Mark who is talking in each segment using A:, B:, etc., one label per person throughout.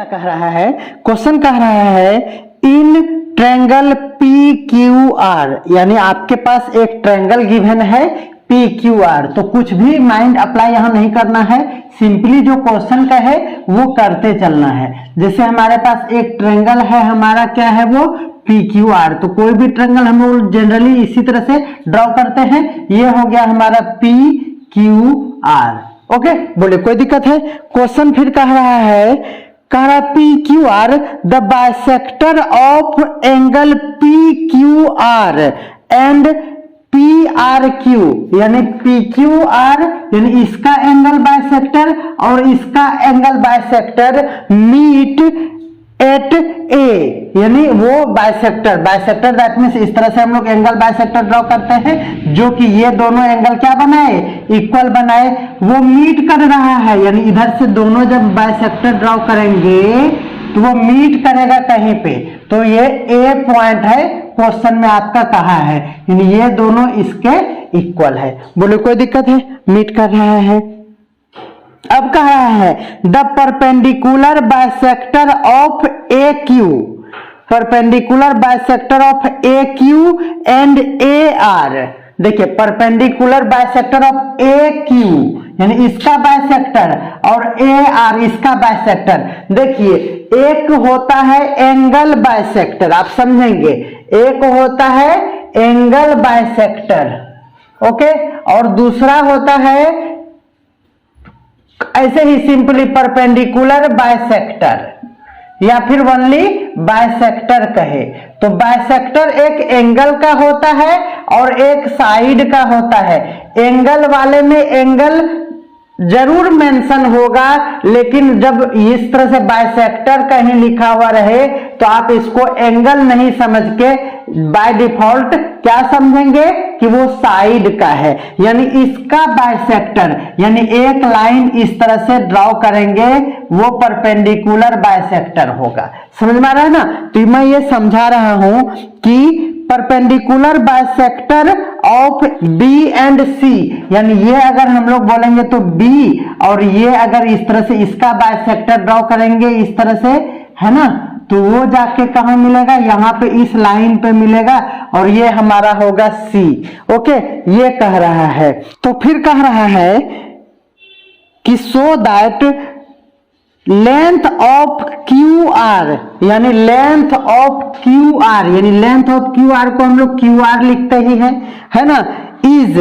A: क्या कह रहा है, क्वेश्चन कह रहा है in triangle P Q R, यानी आपके पास एक ट्रायंगल गिवन है पी क्यू आर, तो कुछ भी माइंड अप्लाई यहां नहीं करना है, सिंपली जो क्वेश्चन का है वो करते चलना है। जैसे हमारे पास एक ट्रायंगल है, हमारा क्या है वो पी क्यू आर, तो कोई भी ट्रायंगल हम लोग जनरली इसी तरह से ड्रॉ करते हैं। ये हो गया हमारा पी क्यू आर। ओके, बोले कोई दिक्कत है। क्वेश्चन फिर कह रहा है, कह रहा P Q R the bisector of angle P Q R and P R Q, यानी पी क्यू आर यानी इसका एंगल बाइसेक्टर और इसका एंगल बाइसेक्टर मीट एट ए, यानी वो बाइसेक्टर दैट मींस इस तरह से हम लोग एंगल बाइसेक्टर ड्रॉ करते हैं जो कि ये दोनों एंगल क्या बनाए, इक्वल बनाए, वो मीट कर रहा है, यानी इधर से दोनों जब बाइसेक्टर ड्रॉ करेंगे तो वो मीट करेगा कहीं पे, तो ये ए पॉइंट है, क्वेश्चन में आपका कहा है, यानी ये दोनों इसके इक्वल है। बोले कोई दिक्कत है, मीट कर रहा है। अब कह रहा है the perpendicular bisector of A Q, perpendicular bisector of A Q and A R. देखिए perpendicular bisector of A Q यानी इसका बाइसेक्टर और ए आर इसका बाइसेक्टर। देखिए एक होता है एंगल बाइसेक्टर, आप समझेंगे, एक होता है एंगल बाइसेक्टर, ओके, और दूसरा होता है ऐसे ही सिंपली परपेंडिकुलर बाइसेक्टर या फिर ओनली बाइसेक्टर कहे तो बाइसेक्टर एक एंगल का होता है और एक साइड का होता है। एंगल वाले में एंगल जरूर मेंशन होगा, लेकिन जब इस तरह से बाइसेक्टर कहीं लिखा हुआ रहे तो आप इसको एंगल नहीं समझ के बाय डिफॉल्ट क्या समझेंगे कि वो साइड का है, यानी इसका बाइसेक्टर, यानी एक लाइन इस तरह से ड्रॉ करेंगे वो परपेंडिकुलर बाइसेक्टर होगा। समझ में आ रहा है ना? तो मैं ये समझा रहा हूं कि perpendicular bisector of B and C, यानी ये अगर हम लोग बोलेंगे तो बी, और ये अगर इस तरह से इसका बाइसेक्टर ड्रॉ करेंगे इस तरह से, है ना, तो वो जाके कहां मिलेगा, यहाँ पे इस लाइन पे मिलेगा, और ये हमारा होगा सी। ओके, ये कह रहा है। तो फिर कह रहा है कि so that length of Q R, यानी लेंथ ऑफ क्यू आर, यानी लेंथ ऑफ क्यू आर को हम लोग क्यू आर लिखते ही है ना, is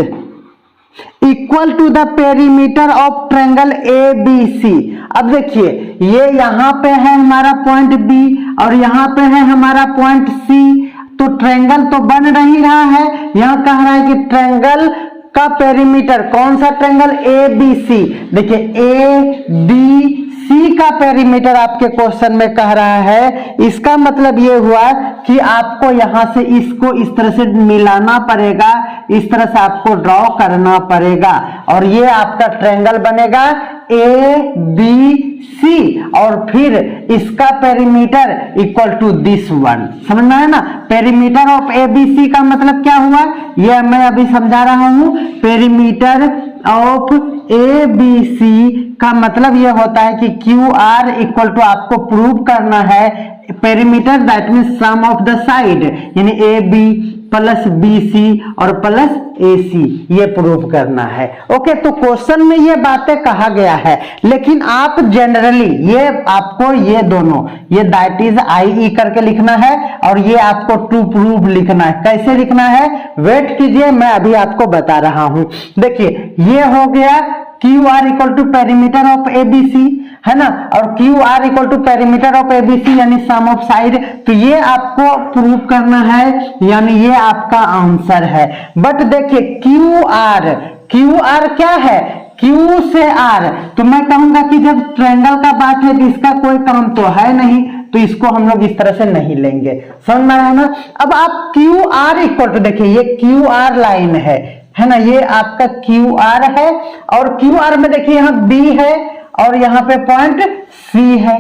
A: equal to the perimeter of triangle A B C. अब देखिए ये यहां पे है हमारा पॉइंट बी और यहां पे है हमारा पॉइंट सी, तो ट्रायंगल तो बन नहीं रहा है। यहां कह रहा है कि ट्रायंगल का पेरीमीटर, कौन सा ट्रायंगल, ए बी सी। देखिए ए बी सी का पेरीमीटर आपके क्वेश्चन में कह रहा है, इसका मतलब ये हुआ कि आपको यहां से इसको इस तरह से मिलाना पड़ेगा, इस तरह से आपको ड्रॉ करना पड़ेगा, और ये आपका ट्रायंगल बनेगा ए बी सी, और फिर इसका perimeter equal to this one. समझ में आया ना? Perimeter of A B C का मतलब क्या हुआ, ये मैं अभी समझा रहा हूं। Perimeter of A B C का मतलब यह होता है कि क्यू आर इक्वल टू आपको प्रूव करना है perimeter, that means sum of the side, यानी A B plus B C और प्लस ए सी, ये प्रूव करना है। ओके, तो क्वेश्चन में ये बातें कहा गया है, लेकिन आप जनरली ये आपको ये दोनों, ये दैट इज आई ई करके लिखना है और ये आपको टू प्रूव लिखना है। कैसे लिखना है, वेट कीजिए, मैं अभी आपको बता रहा हूं। देखिए ये हो गया Q R equal to perimeter of A B C, है ना, और Q R equal to perimeter of A B C यानी सम ऑफ साइड, तो ये आपको प्रूव करना है, यानी ये आपका आंसर है। बट देखिए क्यू आर क्या है, क्यू से आर, तो मैं कहूंगा कि जब ट्रायंगल का बात है तो इसका कोई काम तो है नहीं, तो इसको हम लोग इस तरह से नहीं लेंगे। समझ में आया ना? अब आप क्यू आर इक्वल टू, देखिए ये क्यू आर लाइन है ना, ये आपका क्यू आर है, और क्यू आर में देखिए यहाँ बी है और यहाँ पे पॉइंट सी है,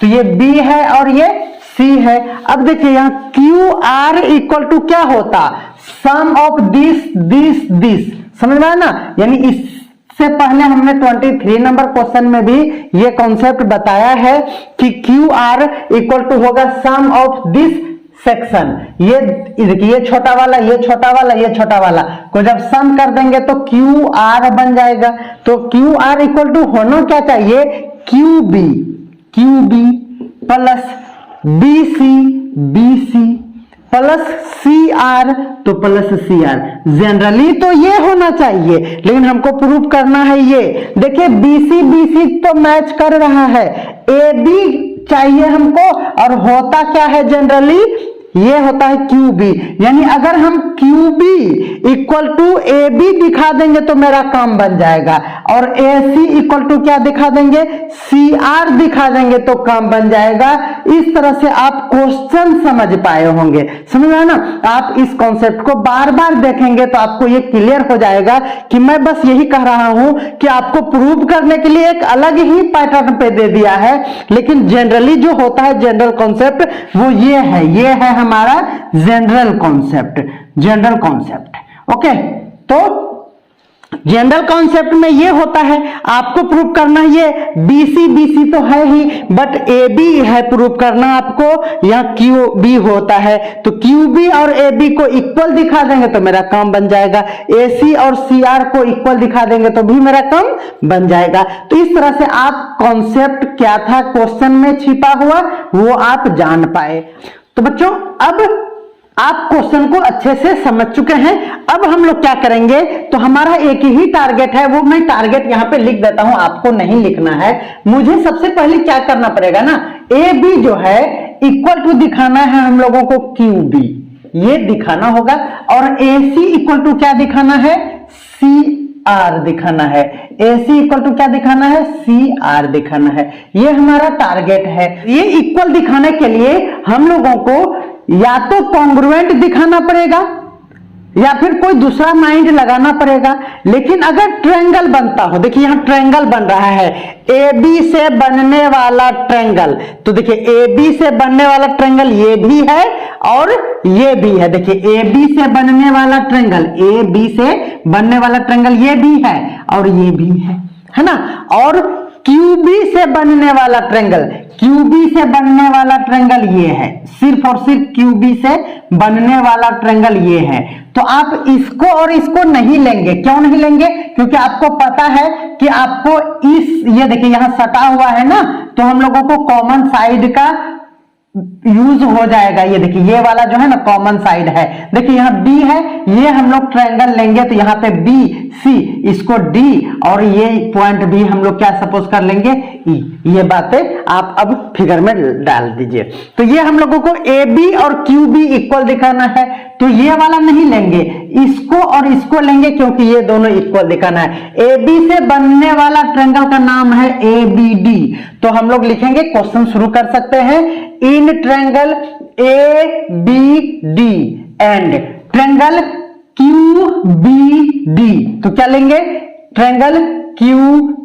A: तो ये बी है और ये सी है। अब देखिए यहाँ क्यू आर इक्वल टू क्या होता, सम ऑफ दिस दिस दिस। समझ में आया ना? यानी इस से पहले हमने 23 नंबर क्वेश्चन में भी ये कॉन्सेप्ट बताया है कि क्यू आर इक्वल टू होगा सम ऑफ दिस सेक्शन। ये छोटा वाला, ये छोटा वाला, ये छोटा वाला को जब सम कर देंगे तो क्यू आर बन जाएगा। तो क्यू आर इक्वल टू होना क्या चाहिए, Q B plus B C plus C R, तो प्लस सी आर। जनरली तो ये होना चाहिए, लेकिन हमको प्रूव करना है ये। देखिए बी सी तो मैच कर रहा है, ए बी चाहिए हमको, और होता क्या है जनरली, ये होता है क्यू बी। यानी अगर हम Q B equal to A B दिखा देंगे तो मेरा काम बन जाएगा, और ए सी इक्वल टू क्या दिखा देंगे, सी आर दिखा देंगे तो काम बन जाएगा। इस तरह से आप क्वेश्चन समझ पाए होंगे, समझ रहे ना। आप इस कॉन्सेप्ट को बार बार देखेंगे तो आपको ये क्लियर हो जाएगा कि मैं बस यही कह रहा हूं कि आपको प्रूव करने के लिए एक अलग ही पैटर्न पे दे दिया है, लेकिन जनरली जो होता है जनरल कॉन्सेप्ट वो ये है हमारा जनरल कॉन्सेप्ट। ओके, तो जनरल कॉन्सेप्ट में ये होता है, आपको प्रूव करना है ये बीसी तो है ही, बट ए बी है प्रूव करना आपको। यहाँ क्यू बी होता है, तो क्यू बी और ए बी को इक्वल दिखा देंगे तो मेरा काम बन जाएगा। ए सी और सी आर को इक्वल दिखा देंगे तो भी मेरा काम बन जाएगा। तो इस तरह से आप कॉन्सेप्ट क्या था क्वेश्चन में छिपा हुआ वो आप जान पाए। तो बच्चों अब आप क्वेश्चन को अच्छे से समझ चुके हैं। अब हम लोग क्या करेंगे, तो हमारा एक ही टारगेट है, वो मैं टारगेट यहां पे लिख देता हूं, आपको नहीं लिखना है। मुझे सबसे पहले क्या करना पड़ेगा ना, ए बी जो है इक्वल टू दिखाना है हम लोगों को क्यू बी, ये दिखाना होगा, और ए सी इक्वल टू क्या दिखाना है, सी आर दिखाना है। ए सी इक्वल टू क्या दिखाना है, सी आर दिखाना है। ये हमारा टारगेट है। ये इक्वल दिखाने के लिए हम लोगों को या तो कॉन्ग्रुएंट दिखाना पड़ेगा या फिर कोई दूसरा माइंड लगाना पड़ेगा। लेकिन अगर ट्रायंगल बनता हो, देखिए यहां ट्रायंगल बन रहा है, ए बी से बनने वाला ट्रायंगल, तो देखिए ए बी से बनने वाला ट्रायंगल ये भी है और ये भी है। देखिए ए बी से बनने वाला ट्रायंगल, ए बी से बनने वाला ट्रायंगल ये भी है और ये भी है ना। और क्यूबी से बनने वाला ट्रायंगल, क्यूबी से बनने वाला ट्रायंगल ये है, सिर्फ और सिर्फ क्यूबी से बनने वाला ट्रायंगल ये है। तो आप इसको और इसको नहीं लेंगे, क्यों नहीं लेंगे, क्योंकि आपको पता है कि आपको ये देखिए यहां सटा हुआ है ना, तो हम लोगों को कॉमन साइड का यूज हो जाएगा। ये देखिए ये वाला जो है ना कॉमन साइड है, देखिए यहाँ बी है, ये हम लोग ट्रायंगल लेंगे तो यहाँ पे बी सी, इसको डी, और ये पॉइंट भी हम लोग क्या सपोज कर लेंगे ई। ये बातें आप अब फिगर में डाल दीजिए। तो ये हम लोगों को ए बी और क्यू बी इक्वल दिखाना है, तो ये वाला नहीं लेंगे, इसको और इसको लेंगे क्योंकि ये दोनों इक्वल दिखाना है। ए बी से बनने वाला ट्रायंगल का नाम है ए बी डी। तो हम लोग लिखेंगे, क्वेश्चन शुरू कर सकते हैं, in triangle A B D and triangle Q B D. तो क्या लेंगे, ट्रायंगल क्यू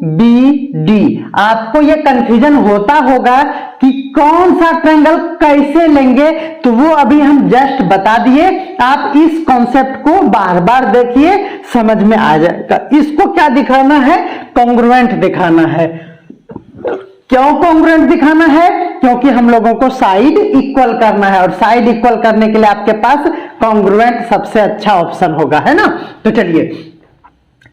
A: बी डी। आपको ये कंफ्यूजन होता होगा कि कौन सा ट्रायंगल कैसे लेंगे, तो वो अभी हम जस्ट बता दिए। आप इस कॉन्सेप्ट को बार बार देखिए, समझ में आ जाएगा। इसको क्या दिखाना है, कॉन्ग्रुएंट दिखाना है। क्यों कॉन्ग्रुएंट दिखाना है, क्योंकि हम लोगों को साइड इक्वल करना है, और साइड इक्वल करने के लिए आपके पास कॉन्ग्रुएंट सबसे अच्छा ऑप्शन होगा, है ना। तो चलिए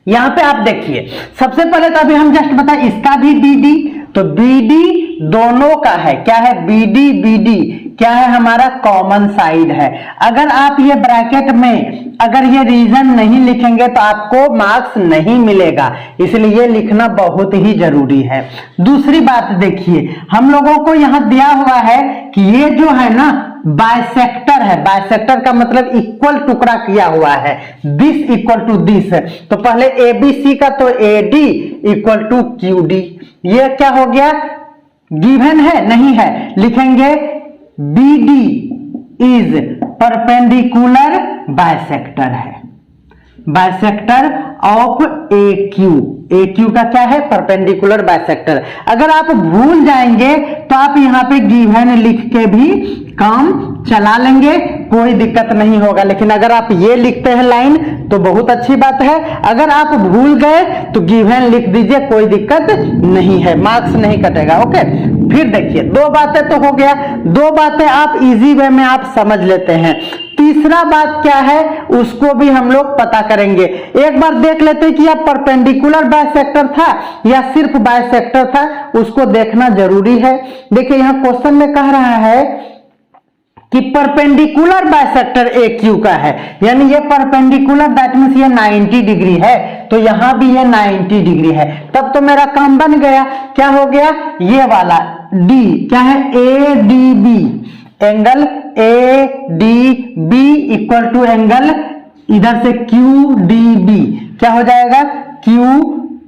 A: यहां पे आप देखिए, सबसे पहले तो अभी हम जस्ट बताएं, इसका भी BD, तो BD दोनों का है, क्या है, BD क्या है, हमारा कॉमन साइड है। अगर आप ये ब्रैकेट में अगर ये रीजन नहीं लिखेंगे तो आपको मार्क्स नहीं मिलेगा, इसलिए ये लिखना बहुत ही जरूरी है। दूसरी बात देखिए, हम लोगों को यहां दिया हुआ है कि ये जो है ना बाइसेक्टर है, बाइसेक्टर का मतलब इक्वल टुकड़ा किया हुआ है, दिस इक्वल टू दिस। तो पहले ABC का तो AD इक्वल टू QD, ये क्या हो गया, गिवन है, नहीं है, लिखेंगे BD इज परपेंडिकुलर बाइसेक्टर है, bisector of AQ। A Q का क्या है, परपेंडिकुलर बाइसेक्टर। अगर आप भूल जाएंगे तो आप यहाँ पे गिवन लिख के भी काम चला लेंगे, कोई दिक्कत नहीं होगा। लेकिन अगर आप ये लिखते हैं लाइन तो बहुत अच्छी बात है, अगर आप भूल गए तो गिवन लिख दीजिए, कोई दिक्कत नहीं है, मार्क्स नहीं कटेगा। ओके, फिर देखिए दो बातें तो हो गया, दो बातें आप इजी वे में आप समझ लेते हैं। तीसरा बात क्या है उसको भी हम लोग पता करेंगे। एक बार देख लेते हैं कि यह परपेंडिकुलर बाइसेक्टर था या सिर्फ बाइसेक्टर था, उसको देखना जरूरी है। देखिए यहां क्वेश्चन में कह रहा है कि परपेंडिकुलर बाइसेक्टर ए क्यू का है, यानी ये परपेंडिकुलर दैट मींस ये 90 डिग्री है, तो यहां भी ये 90 डिग्री है। तब तो मेरा काम बन गया। क्या हो गया, ये वाला डी क्या है, A D B, angle A D B equal to angle इधर से क्यू डी बी, क्या हो जाएगा, क्यू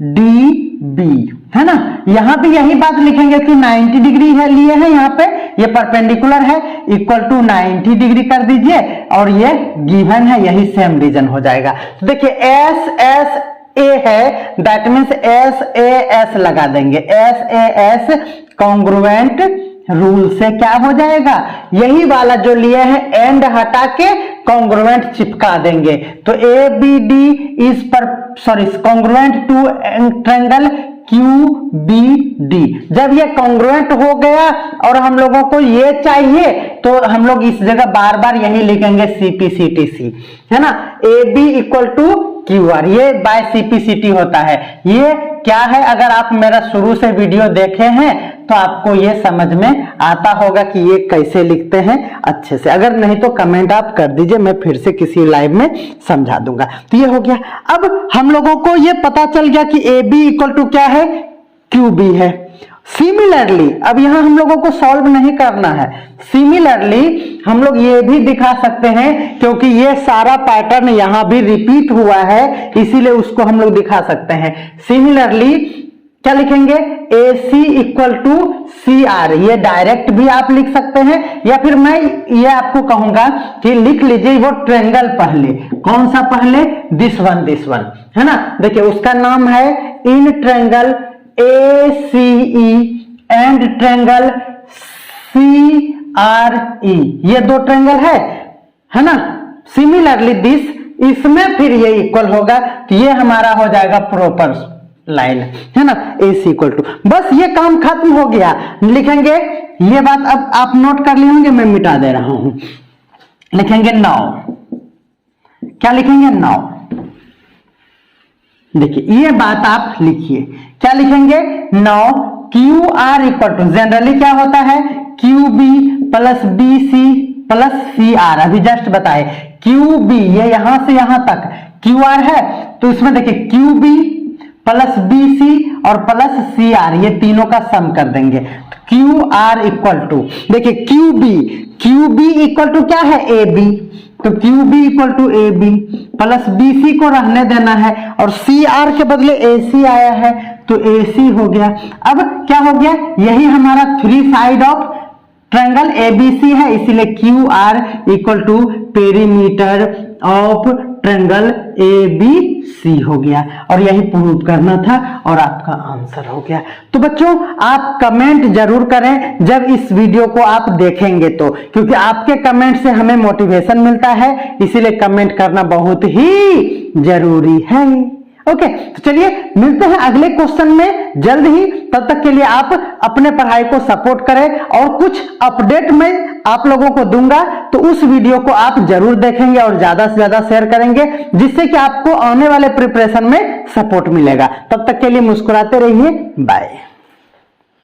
A: डी बी, है ना। यहां भी यही बात लिखेंगे कि 90 डिग्री है लिए हैं, यहाँ पे ये परपेंडिकुलर है, इक्वल टू 90 डिग्री कर दीजिए और ये गिवन है, यही सेम रीजन हो जाएगा। तो देखिए एस एस ए है, that means S A S लगा देंगे, S A S congruent rule से क्या हो जाएगा, यही वाला जो लिए हैं एंड हटा के कॉन्ग्रुएंट चिपका देंगे। तो ए बी डी इज पर congruent to triangle Q B D. जब ये कॉन्ग्रुएंट हो गया और हम लोगों को ये चाहिए तो हम लोग इस जगह बार बार यही लिखेंगे CPCTC, है ना, A B equal to Q R, ये बाय CPCT होता है। ये क्या है, अगर आप मेरा शुरू से वीडियो देखे हैं तो आपको ये समझ में आता होगा कि ये कैसे लिखते हैं अच्छे से। अगर नहीं तो कमेंट आप कर दीजिए, मैं फिर से किसी लाइव में समझा दूंगा। तो ये हो गया। अब हम लोगों को ये पता चल गया कि ए बी इक्वल टू क्या है, क्यू बी है। सिमिलरली अब यहां हम लोगों को सॉल्व नहीं करना है, सिमिलरली हम लोग ये भी दिखा सकते हैं, क्योंकि ये सारा पैटर्न यहां भी रिपीट हुआ है, इसीलिए उसको हम लोग दिखा सकते हैं। सिमिलरली क्या लिखेंगे, ए सी इक्वल टू सी आर, ये डायरेक्ट भी आप लिख सकते हैं, या फिर मैं ये आपको कहूंगा कि लिख लीजिए वो ट्रायंगल पहले, कौन सा पहले, दिस वन, है ना। देखिए उसका नाम है in triangle ACE and triangle CRE, ये दो ट्रायंगल है ना। सिमिलरली दिस, इसमें फिर ये इक्वल होगा, तो ये हमारा हो जाएगा प्रॉपर लाइन, है ना, AC इक्वल टू। बस ये काम खत्म हो गया। लिखेंगे ये बात, अब आप नोट कर लिए होंगे, मैं मिटा दे रहा हूं। लिखेंगे नाउ, क्या लिखेंगे, नाउ। देखिए ये बात आप लिखिए, क्या लिखेंगे, now Q R equal to, generally क्या होता है, Q B plus B C plus C R. अभी जस्ट बताए क्यू बी, ये यहां से यहां तक क्यू आर है, तो इसमें देखिए Q B plus B C और प्लस सी आर, ये तीनों का सम कर देंगे। क्यू आर इक्वल टू, देखिए क्यू बी इक्वल टू क्या है, ए बी, तो Q B equal to A B plus B C को रहने देना है, और सी आर के बदले ए सी आया है तो ए सी हो गया। अब क्या हो गया, यही हमारा three side of triangle ABC है, इसीलिए Q R equal to perimeter of triangle ABC हो गया, और यही प्रूव करना था और आपका आंसर हो गया। तो बच्चों आप कमेंट जरूर करें जब इस वीडियो को आप देखेंगे तो, क्योंकि आपके कमेंट से हमें मोटिवेशन मिलता है, इसीलिए कमेंट करना बहुत ही जरूरी है। ओके, तो चलिए मिलते हैं अगले क्वेश्चन में जल्द ही। तब तक के लिए आप अपने पढ़ाई को सपोर्ट करें, और कुछ अपडेट मैं आप लोगों को दूंगा तो उस वीडियो को आप जरूर देखेंगे और ज्यादा से ज्यादा शेयर करेंगे, जिससे कि आपको आने वाले प्रिपरेशन में सपोर्ट मिलेगा। तब तक के लिए मुस्कुराते रहिए, बाय।